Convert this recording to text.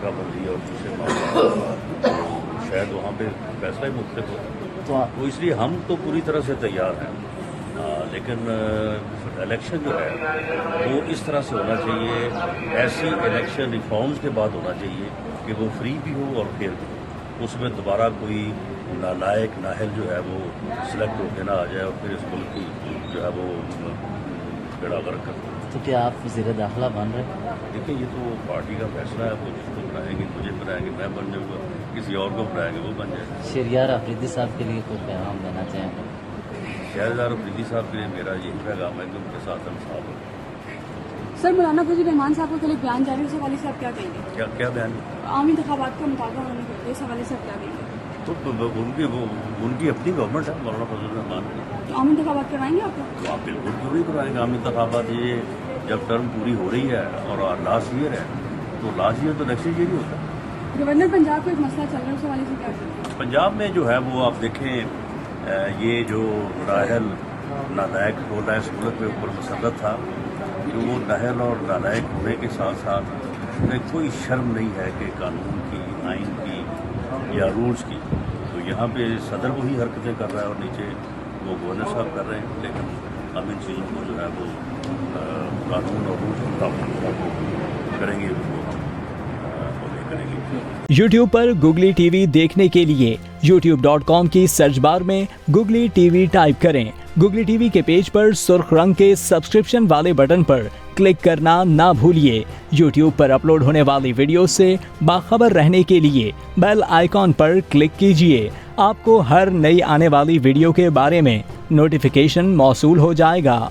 नाका बंदी और दूसरे मामला तो शायद वहाँ पे फैसला ही मुख्तलिफ हो। तो इसलिए हम तो पूरी तरह से तैयार हैं, लेकिन इलेक्शन जो है वो इस तरह से होना चाहिए, ऐसी इलेक्शन रिफॉर्म्स के बाद होना चाहिए कि वो फ्री भी हो और फेयर भी हो। उसमें दोबारा कोई नालायक नाहल जो है वो सिलेक्ट होकर ना आ जाए और फिर इस मुल्क की जो है वो बेड़ा गर्क कर। तो क्या आप वज़ीर दाखिला बन रहे हैं? देखिए ये तो पार्टी का फैसला है, वो जिसको बनाएंगे, मुझे बनाएंगे, मैं बन जाऊँगा, किसी और को बनाएंगे वो बन जाएगा। शहरियार अफरीदी साहब के लिए कोई पैगाम देना चाहेंगे? शहरदार अफरीदी साहब के लिए मेरा यही पैगाम है कि उनके साथ हम साफ हैं। सर, मौलाना फजल रहमान साहब को कल एक बयान जारी, उस हवाले से आप क्या कहेंगे? क्या बयान? आम इंतखाबात का मुतालबा उन्होंने कर दिया, इस हवाले से आप क्या कहेंगे? तो उनकी अपनी गवर्नमेंट है मौलाना फजल रहमान की, तो आम इंतखाबात करवाएंगे आपको? तो आप बिल्कुल क्यों नहीं कराएंगे आम इंतखाबात? ये जब टर्म पूरी हो रही है और लास्ट ईयर है तो लास्ट ईयर तो नेक्स्ट ईयर ही होता है। गवर्नर पंजाब को एक मसला चल रहा है, उस हवाले से क्या कहेंगे? पंजाब में जो है वो आप देखें, ये जो नाहल नालायक होना इस मुल्क के ऊपर मुसल्लत था, कि वो नाहल और नालायक होने के साथ साथ उन्हें कोई शर्म नहीं है कि कानून की, आइन की या रूल्स की। तो यहाँ पे सदर वही हरकतें कर रहा है और नीचे वो गवर्नर साहब कर रहे हैं, लेकिन हम इन चीज़ों को जो है वो कानून और रूल्स के मुताबिक करेंगे, वो हम फॉलो करेंगे। YouTube पर गुगली टीवी देखने के लिए youtube.com की सर्च बार में गुगली टीवी टाइप करें। गुगली टीवी के पेज पर सुर्ख रंग के सब्सक्रिप्शन वाले बटन पर क्लिक करना ना भूलिए। YouTube पर अपलोड होने वाली वीडियो से बाखबर रहने के लिए बेल आइकॉन पर क्लिक कीजिए। आपको हर नई आने वाली वीडियो के बारे में नोटिफिकेशन मौसूल हो जाएगा।